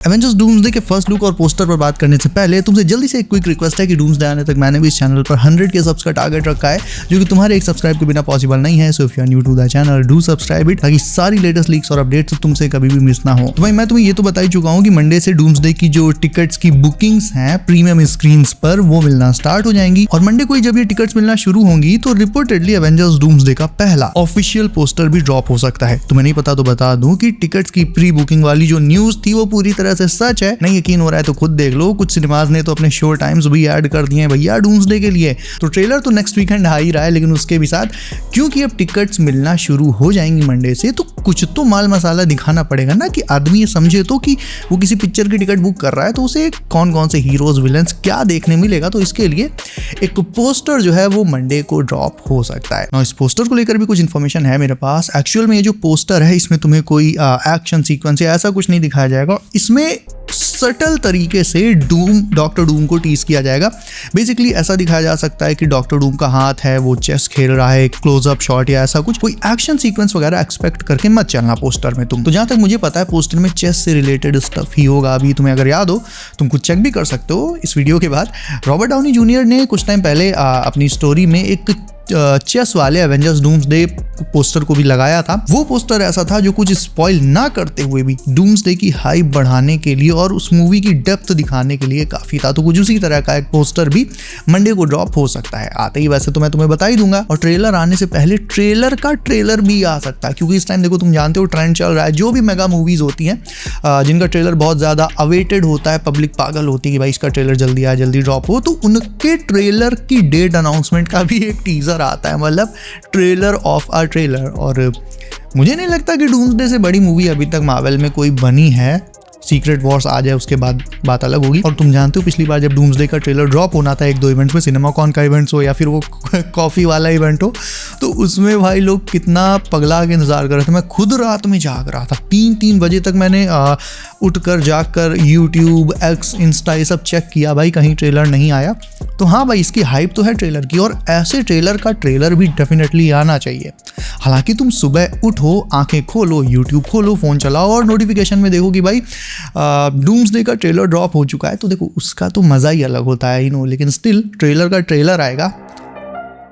Avengers doomsday के first look और poster पर बात करने से पहले तुमसे जल्दी से एक क्विक रिक्वेस्ट है कि डूम्सडे आने तक मैंने भी इस चैनल पर 100 के सब्स का टारगेट रखा है, जो कि तुम्हारे एक सब्सक्राइब के बिना पॉसिबल नहीं है। So if you are new to the channel do subscribe it, ताकि सारी लेटेस्ट लीक्स और अपडेट्स तुमसे कभी भी मिस ना हो। तो भाई मैं तुम्हें ये तो बता ही चुका हूँ कि मंडे से डूम्सडे की जो टिकट्स की बुकिंग्स हैं प्रीमियम स्क्रीन पर वो मिलना स्टार्ट हो जाएंगी, और मंडे को जब ये टिकट्स मिलना शुरू होंगी तो रिपोर्टेडली एवेंजर्स डूम्सडे का पहला ऑफिशियल पोस्टर भी ड्रॉप हो सकता है। तुम्हें नहीं पता तो बता दूं कि टिकट्स की प्री बुकिंग वाली जो न्यूज थी वो पूरी तरह से सच है। यकीन हो रहा है तो खुद देख लो, कुछ सिनेमाज ने तो अपने शो टाइम्स भी ऐड कर दिए हैं भैया डूम्सडे के लिए। तो ट्रेलर तो नेक्स्ट वीकेंड आ ही रहा है, लेकिन उसके भी साथ क्योंकि अब टिकट्स मिलना शुरू हो जाएंगी मंडे से, तो कुछ तो माल मसाला दिखाना पड़ेगा ना, कि आदमी ये समझे तो कि वो किसी पिक्चर की टिकट बुक कर रहा है तो उसे कौन कौन से हीरोज विलन्स क्या देखने मिलेगा। तो इसके लिए एक पोस्टर जो है वो मंडे को ड्रॉप हो सकता है। ना इस पोस्टर को लेकर भी कुछ इन्फॉर्मेशन है मेरे पास। एक्चुअल में ये जो पोस्टर है इसमें तुम्हें कोई एक्शन सीक्वेंस या ऐसा कुछ नहीं दिखाया जाएगा। इसमें सटल तरीके से डॉक्टर डूम को टीज किया जाएगा। बेसिकली ऐसा दिखाया जा सकता है कि डॉक्टर डूम का हाथ है, वो चेस खेल रहा है, क्लोजअप शॉट या ऐसा कुछ। कोई एक्शन सीक्वेंस वगैरह एक्सपेक्ट करके मत चलना पोस्टर में तुम। तो जहां तक मुझे पता है पोस्टर में चेस से रिलेटेड स्टफ ही होगा। अभी तुम्हें अगर याद हो तुम कुछ चेक भी कर सकते हो इस वीडियो के बाद। रॉबर्ट डाउनी जूनियर ने कुछ टाइम पहले अपनी स्टोरी में एक चेस वाले एवेंजर्स डूम्सडे पोस्टर को भी लगाया था। वो पोस्टर ऐसा था जो कुछ स्पॉइल ना करते हुए भी डूम्सडे की हाइप बढ़ाने के लिए और उस मूवी की डेप्थ दिखाने के लिए काफी था। तो कुछ उसी तरह का एक पोस्टर भी मंडे को ड्रॉप हो सकता है। आते ही वैसे तो मैं तुम्हें बता ही दूंगा, और ट्रेलर आने से पहले ट्रेलर का ट्रेलर भी आ सकता है, क्योंकि इस टाइम देखो तुम जानते हो ट्रेंड चल रहा है, जो भी मेगा मूवीज होती हैं जिनका ट्रेलर बहुत ज्यादा अवेटेड होता है, पब्लिक पागल होती है कि भाई इसका ट्रेलर जल्दी आए जल्दी ड्रॉप हो, तो उनके ट्रेलर की डेट अनाउंसमेंट का भी एक टीजर आता है, मतलब ट्रेलर ऑफ अ ट्रेलर। और मुझे नहीं लगता कि डूम्सडे से बड़ी मूवी अभी तक मार्वल में कोई बनी है। सीक्रेट वॉर्स आ जाए उसके बाद बात अलग होगी। और तुम जानते हो पिछली बार जब डूम्सडे का ट्रेलर ड्रॉप होना था 1-2 इवेंट्स में, सिनेमाकॉन का इवेंट्स हो या फिर वो कॉफी वाला इवेंट हो, तो उसमें भाई लोग कितना पगला के इंतजार कर रहे थे। मैं खुद रात में जाग रहा था, 3-3 बजे तक मैंने उठकर जागकर यूट्यूब, एक्स, इंस्टा ये सब चेक किया, भाई कहीं ट्रेलर नहीं आया। तो हाँ भाई इसकी हाइप तो है ट्रेलर की, और ऐसे ट्रेलर का ट्रेलर भी डेफिनेटली आना चाहिए। हालांकि तुम सुबह उठो, आंखें खोलो, यूट्यूब खोलो, फोन चलाओ और नोटिफिकेशन में देखो कि भाई डूम्सडे का ट्रेलर ड्रॉप हो चुका है, तो देखो उसका तो मजा ही अलग होता है, लेकिन स्टिल ट्रेलर का ट्रेलर आएगा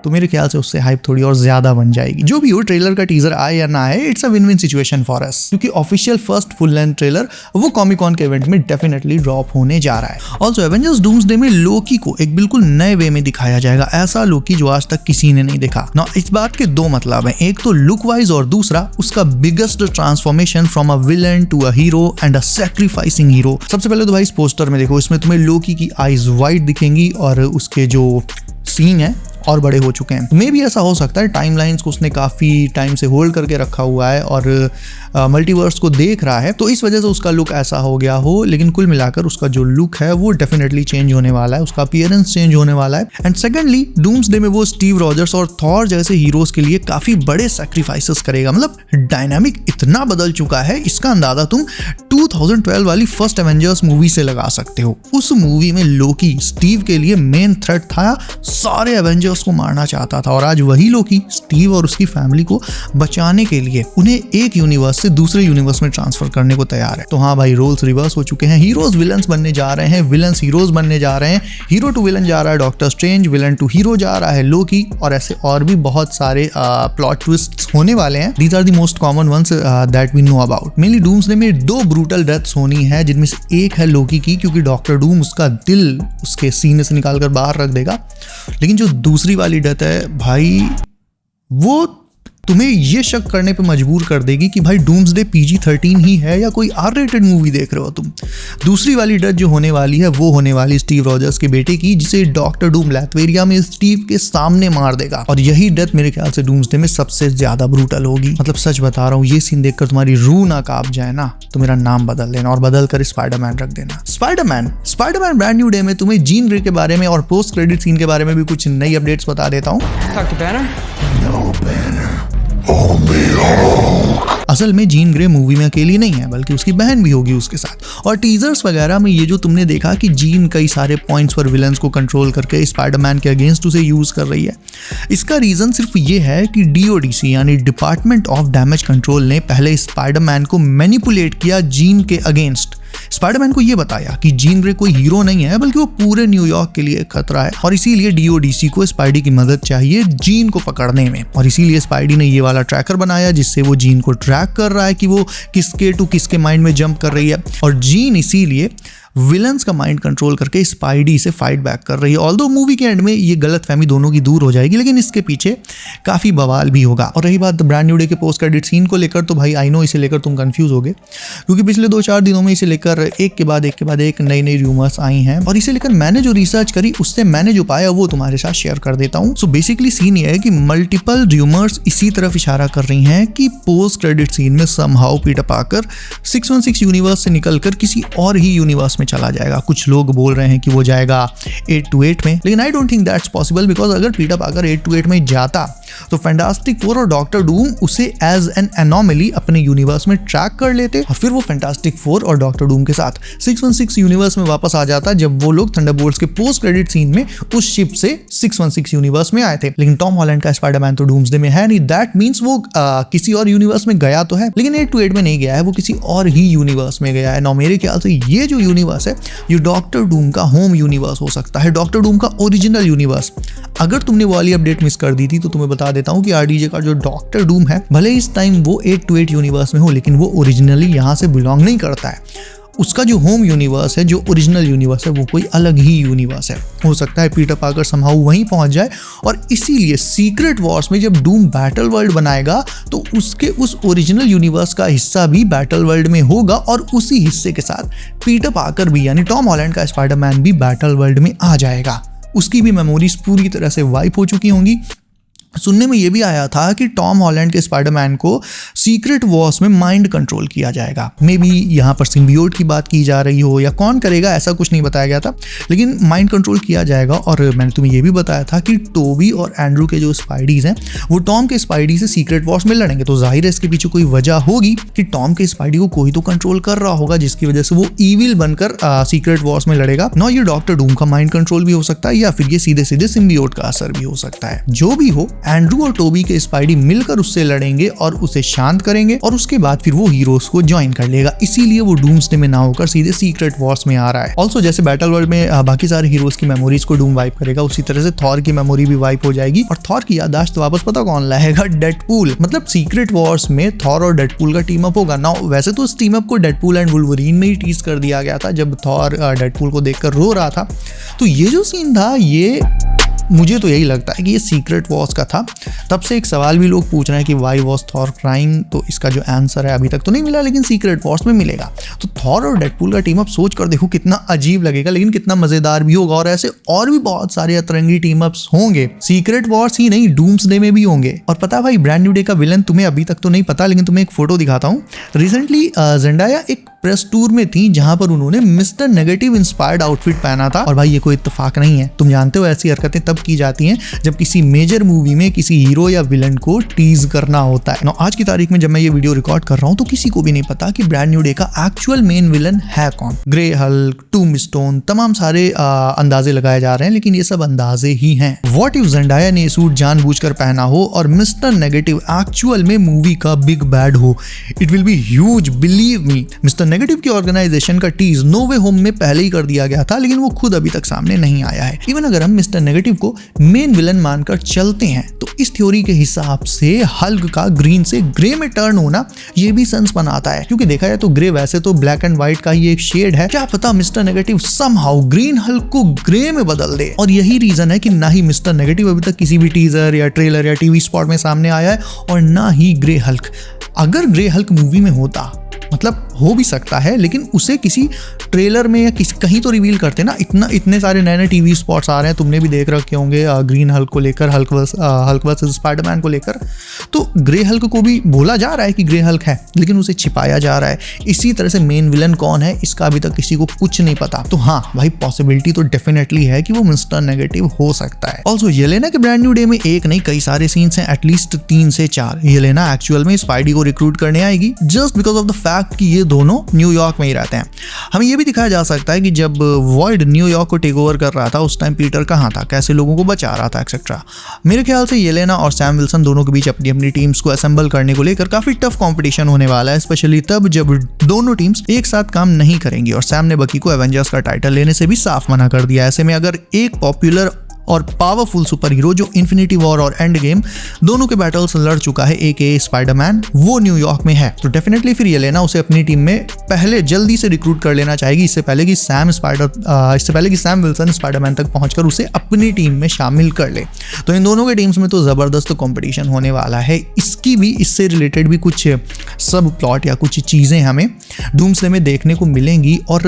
तो मेरे ख्याल से उससे हाइप थोड़ी और ज्यादा बन जाएगी। जो भी हो, ट्रेलर का टीजर आए या ना आए, it's a win win situation for us, क्योंकि official first full length trailer वो कॉमिक-कॉन के इवेंट में डेफिनेटली ड्रॉप होने जा रहा है। ऑल्सो एवेंजर्स डूम्सडे में लोकी को एक बिल्कुल नए वे में दिखाया जाएगा, ऐसा लोकी जो आज तक किसी ने नहीं देखा ना। इस बात के दो मतलब है, एक तो लुक वाइज और दूसरा उसका biggest transformation from a villain to a hero and a sacrificing hero. सबसे पहले तो भाई इस पोस्टर में देखो, इसमें तुम्हें लोकी की आईज वाइट दिखेंगी और उसके जो सीन है और बड़े हो चुके हैं। मे भी ऐसा हो सकता है टाइमलाइंस को उसने काफी टाइम से होल्ड करके रखा हुआ है और मल्टीवर्स को देख रहा है, तो इस वजह से उसका लुक ऐसा हो गया हो। लेकिन कुल मिलाकर उसका जो लुक है वो डेफिनेटली चेंज होने वाला है, उसका अपीयरेंस चेंज होने वाला है। एंड सेकेंडली डूम्सडे में वो स्टीव रॉजर्स और थॉर जैसे हीरोज के लिए काफी बड़े सैक्रिफाइसेस करेगा। मतलब डायनामिक इतना बदल चुका है, इसका अंदाजा तुम 2012 वाली फर्स्ट एवेंजर्स मूवी से लगा सकते हो। उस मूवी में लोकी स्टीव के लिए मेन थ्रेट था, सारे एवेंजर्स को मारना चाहता था, और आज वही लोकी स्टीव और उसकी फैमिली को बचाने के लिए उन्हें एक यूनिवर्स से दूसरे यूनिवर्स में ट्रांसफर करने को तैयार है। तो हाँ भाई रोल्स रिवर्स हो चुके हैं, हीरोज विलन्स बनने जा रहे हैं, विलन्स हीरोज बनने जा रहे हैं, हीरो टू विलन जा रहा है doctor Strange, villain to hero जा रहा है लोकी, और ऐसे और भी बहुत सारे प्लॉट ट्विस्ट्स होने वाले हैं। These are the most common ones that we know about. Mainly Doomsday में 2 ब्रूटल डेथ्स होनी है, जिनमें से एक है लोकी की, क्योंकि डॉक्टर डूम उसका दिल उसके सीने से निकाल कर बाहर रख देगा। लेकिन जो दूसरी वाली डेथ है भाई, वो तुम्हें ये शक करने पे मजबूर कर देगी कि भाई डूम्सडे PG-13 ही है या कोई R-rated मूवी देख रहे हो तुम। दूसरी वाली डेथ जो होने वाली है वो होने वाली स्टीव रॉजर्स के बेटे की, जिसे डॉक्टर डूम लैथवेरिया में स्टीव के सामने मार देगा, और यही डेथ मेरे ख्याल से डूम्सडे में सबसे ज्यादा ब्रूटल होगी। मतलब सच बता रहा हूँ, ये सीन देखकर तुम्हारी रूह ना कांप जाए ना, तो मेरा नाम बदल लेना और बदल कर स्पाइडरमैन रख देना। स्पाइडरमैन ब्रांड न्यू डे में तुम्हें जीन ग्रे के बारे में और पोस्ट क्रेडिट सीन के बारे में भी कुछ नई अपडेट्स बता देता हूँ। असल में जीन ग्रे मूवी में अकेली नहीं है, बल्कि उसकी बहन भी होगी उसके साथ। और टीजर्स वगैरह में ये जो तुमने देखा कि जीन कई सारे पॉइंट्स पर विलन्स को कंट्रोल करके स्पाइडरमैन के अगेंस्ट उसे यूज कर रही है, इसका रीजन सिर्फ ये है कि DODC यानी डिपार्टमेंट ऑफ डैमेज कंट्रोल ने पहले स्पाइडरमैन को मैनिपुलेट किया जीन के अगेंस्ट, स्पाइडरमैन को ये बताया कि जीन ग्रे कोई हीरो नहीं है बल्कि वो पूरे न्यूयॉर्क के लिए खतरा है और इसीलिए डीओडीसी को स्पाइडी की मदद चाहिए जीन को पकड़ने में। और इसीलिए स्पाइडी ने ये वाला ट्रैकर बनाया जिससे वो जीन को ट्रैक कर रहा है कि वो किसके टू किसके माइंड में जंप कर रही है। और जीन इसीलिए विलन्स का माइंड कंट्रोल करके स्पाइडी से फाइट बैक कर रही है। ऑल्दो मूवी के एंड में ये गलतफहमी दोनों की दूर हो जाएगी, लेकिन इसके पीछे काफी बवाल भी होगा। और रही बात ब्रांड न्यू डे के पोस्ट क्रेडिट सीन को लेकर, तो भाई आई नो इसे लेकर तुम कंफ्यूज होगे क्योंकि पिछले 2-4 दिनों में इसे लेकर एक के बाद एक नई रूमर्स आई हैं। और इसे लेकर मैंने जो रिसर्च करी उससे मैंने जो पाया वो तुम्हारे साथ शेयर कर देता हूँ। सो बेसिकली सीन ये है कि मल्टीपल रूमर्स इसी तरफ इशारा कर रही हैं कि पोस्ट क्रेडिट सीन में समहाउ पीटर पार्कर 616 यूनिवर्स से निकलकर किसी और ही यूनिवर्स में चला जाएगा। कुछ लोग बोल रहे हैं कि वो जाएगा 828 में, लेकिन I don't think that's possible because अगर पीटर पार्कर 828 में जाता तो फैंटास्टिक फोर और डॉक्टर डूम उसे एज एन एनोमली अपने यूनिवर्स में ट्रैक कर लेते और फिर वो फैंटास्टिक फोर और डॉक्टर डूम के साथ 616 यूनिवर्स में वापस आ जाता जब वो लोग थंडरबोल्ट्स के पोस्ट क्रेडिट सीन में उस शिप से 616 यूनिवर्स में आए थे। लेकिन टॉम हॉलैंड का स्पाइडरमैन तो डूम्सडे में है नहीं, दैट मींस वो किसी और यूनिवर्स में गया तो है लेकिन 828 में नहीं गया है, वो किसी और ही यूनिवर्स में गया है। नौ मेरे ख्याल से ये जो यूनिवर्स है ये डॉक्टर डूम का होम यूनिवर्स हो सकता है, डॉक्टर डूम का ओरिजिनल यूनिवर्स। अगर तुमने वो वाली अपडेट मिस कर दी थी तो तुम्हें बता देता हूँ कि आरडीजे का जो डॉक्टर डूम है भले इस टाइम वो 828 यूनिवर्स में हो लेकिन वो ओरिजिनली यहाँ से बिलोंग नहीं करता है। उसका जो होम यूनिवर्स है, जो ओरिजिनल यूनिवर्स है, वो कोई अलग ही यूनिवर्स है। हो सकता है पीटर पार्कर समहाउ वहीं पहुंच जाए और इसीलिए सीक्रेट वॉर्स में जब डूम बैटल वर्ल्ड बनाएगा तो उसके उस ओरिजिनल यूनिवर्स का हिस्सा भी बैटल वर्ल्ड में होगा और उसी हिस्से के साथ पीटर पार्कर भी यानी टॉम हॉलैंड का स्पाइडरमैन भी बैटल वर्ल्ड में आ जाएगा। उसकी भी मेमोरीज पूरी तरह से वाइप हो चुकी होंगी। सुनने में ये भी आया था कि टॉम हॉलैंड के स्पाइडरमैन को सीक्रेट वॉर्स में माइंड कंट्रोल किया जाएगा। मे बी यहाँ पर सिम्बियोट की बात की जा रही हो या कौन करेगा ऐसा कुछ नहीं बताया गया था, लेकिन माइंड कंट्रोल किया जाएगा। और मैंने तुम्हें ये भी बताया था कि टोबी और एंड्रू के जो स्पाइडीज हैं वो टॉम के स्पाइडी से सीक्रेट वॉर्स में लड़ेंगे, तो जाहिर है इसके पीछे कोई वजह होगी कि टॉम के स्पाइडी को कोई तो कंट्रोल कर रहा होगा जिसकी वजह से वो ईविल बनकर सीक्रेट वॉर्स में लड़ेगा। ना ये डॉक्टर डूम का माइंड कंट्रोल भी हो सकता है या फिर ये सीधे सीधे सिम्बियोट का असर भी हो सकता है। जो भी हो, एंड्रू और टोबी के स्पाइडी मिलकर उससे लड़ेंगे और उसे शांत करेंगे और उसके बाद फिर वो हीरोज को ज्वाइन कर लेगा। इसीलिए वो डूम्सडे में ना होकर सीधे सीक्रेट वॉर्स में आ रहा है। ऑल्सो जैसे बैटल वर्ल्ड में बाकी सारे हीरोज की मेमोरीज को डूम वाइप करेगा, उसी तरह से थॉर की मेमोरी भी वाइप हो जाएगी और थॉर की याददाश्त वापस पता कौन लाएगा? डेडपूल। मतलब सीक्रेट वॉर्स में थॉर और डेडपूल का टीम अप होगा ना। वैसे तो इस टीम अप को डेडपूल एंड वुल्वरीन में ही टीज कर दिया गया था जब थॉर डेडपूल को देखकर रो रहा था। तो ये जो सीन था ये मुझे तो यही लगता है कि ये सीक्रेट वॉर्स का था। तब से एक सवाल भी लोग पूछ रहे हैं कि वाई वॉज थॉर क्राइंग, तो इसका जो आंसर है अभी तक तो नहीं मिला लेकिन सीक्रेट वॉर्स में मिलेगा। तो थॉर और डेडपूल का टीम अप सोच कर देखो कितना अजीब लगेगा लेकिन कितना मजेदार भी होगा। और ऐसे और भी बहुत सारे अतरंगी टीम अप्स होंगे, सीक्रेट वॉर्स ही नहीं डूम्सडे में भी होंगे। और पता भाई ब्रांड न्यू डे का विलन तुम्हें अभी तक तो नहीं पता लेकिन तुम्हें एक फोटो दिखाता हूँ। रिसेंटली ज़ेंडाया एक प्रेस टूर में थी जहां पर उन्होंने मिस्टर नेगेटिव इंस्पायर्ड आउटफिट पहना था। और भाई ये कोई इत्तेफाक नहीं है, तुम जानते हो ऐसी हरकतें तब की जाती हैं जब किसी मेजर मूवी में किसी हीरो या विलन को टीज करना होता है। आज की तारीख में जब मैं ये वीडियो रिकॉर्ड कर रहा हूं तो किसी को भी नहीं पता कि ब्रांड न्यू डे का एक्चुअल मेन विलन है कौन। ग्रे हल्क, टूम्बस्टोन, तमाम सारे अंदाजे लगाए जा रहे हैं लेकिन ये सब अंदाजे ही हैं। व्हाट इफ ज़ेंडाया ने सूट जानबूझकर पहना हो और मिस्टर नेगेटिव एक्चुअल में मूवी का बिग बैड हो? It will be huge, believe me. Mister negative की ऑर्गेनाइजेशन का टीज नो वे होम में पहले ही कर दिया गया था लेकिन वो खुद अभी तक सामने नहीं आया है। इवन अगर हम मिस्टर नेगेटिव को मेन विलन मानकर चलते हैं तो इस थ्योरी के हिसाब से हल्क का ग्रीन से ग्रे में टर्न होना ये भी सेंस बनाता है, क्योंकि देखा जाए तो ग्रे वैसे तो ब्लैक एंड व्हाइट का ही एक शेड है। क्या पता mister negative somehow green Hulk को ग्रे में बदल दे। और यही रीजन है कि ना ही मिस्टर नेगेटिव अभी तक किसी भी टीजर या ट्रेलर या टीवी स्पॉट में सामने आया है और ना ही ग्रे हल्क। अगर ग्रे हल्क मूवी में होता, मतलब हो भी सकता है लेकिन उसे किसी ट्रेलर में या कहीं तो रिवील करते ना। इतने सारे नए नए टीवी स्पॉट्स आ रहे हैं, तुमने भी देख रखे होंगे ग्रीन हल्क को लेकर, हल्क वर्सेस स्पाइडरमैन को लेकर। तो ग्रे हल्क को भी बोला जा रहा है कि ग्रे हल्क है लेकिन उसे छिपाया जा रहा है। इसी तरह से मेन विलन कौन है इसका अभी तक किसी को कुछ नहीं पता। तो हाँ भाई पॉसिबिलिटी तो डेफिनेटली है कि वो मिस्टर नेगेटिव हो सकता है। ऑल्सो येलेना के ब्रांड न्यू डे में एक नहीं कई सारे सीन्स हैं, एटलीस्ट 3 से 4। येलेना एक्चुअल में स्पाइडी को रिक्रूट करने आएगी just because of the fact कि ये दोनों न्यूयॉर्क में ही रहते हैं। हमें ये भी दिखाया जा सकता है कि जब वॉइड न्यूयॉर्क को टेक ओवर कर रहा था उस टाइम पीटर कहाँ था, कैसे लोगों को बचा रहा था, एक्सेट्रा। मेरे ख्याल से येलेना और सैम विल्सन दोनों के बीच अपनी अपनी टीम्स को असेंबल करने को लेकर काफी टफ कंपटीशन होने वाला है, स्पेशली तब जब दोनों टीम्स एक साथ काम नहीं करेंगी। और सैम ने बकी को एवेंजर्स का टाइटल लेने से भी साफ मना कर दिया। ऐसे में अगर एक पॉपुलर और पावरफुल सुपर हीरो जो इन्फिनिटी वॉर और एंड गेम दोनों के बैटल्स लड़ चुका है, एके स्पाइडरमैन, वो न्यूयॉर्क में है, तो डेफिनेटली फिर येलेना उसे अपनी टीम में पहले जल्दी से रिक्रूट कर लेना चाहेगी, इससे पहले कि सैम विल्सन स्पाइडरमैन तक पहुंचकर उसे अपनी टीम में शामिल कर ले। तो इन दोनों के टीम्स में तो जबरदस्त कंपटीशन होने वाला है। इसकी भी, इससे रिलेटेड भी कुछ सब प्लॉट या कुछ चीजें हमें डूम्सडे में देखने को मिलेंगी और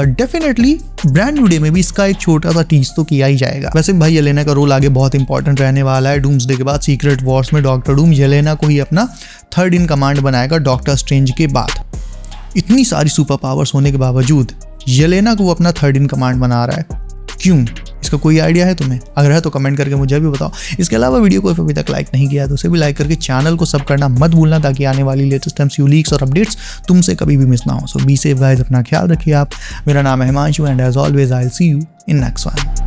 डेफिनेटली ब्रांड न्यू डे में भी इसका एक छोटा सा टीज तो किया ही जाएगा। वैसे भाई येलेना का रोल आगे बहुत इंपॉर्टेंट रहने वाला है। डूम्सडे के बाद सीक्रेट वॉर्स में डॉक्टर डूम येलेना को ही अपना थर्ड इन कमांड बनाएगा डॉक्टर स्ट्रेंज के बाद। इतनी सारी सुपर पावर्स होने के बावजूद येलेना को वो अपना थर्ड इन कमांड बना रहा है, क्यों? इसका कोई आइडिया है तुम्हें? अगर है तो कमेंट करके मुझे भी बताओ। इसके अलावा वीडियो को अभी तक लाइक नहीं किया तो उसे भी लाइक करके चैनल को सब करना मत भूलना, ताकि आने वाली लेटेस्ट MCU लीक्स और अपडेट्स तुमसे कभी भी मिस ना हो। सो बी सेफ गाइस, अपना ख्याल रखिए आप। मेरा नाम है Himanshu and as always I will see you in next one.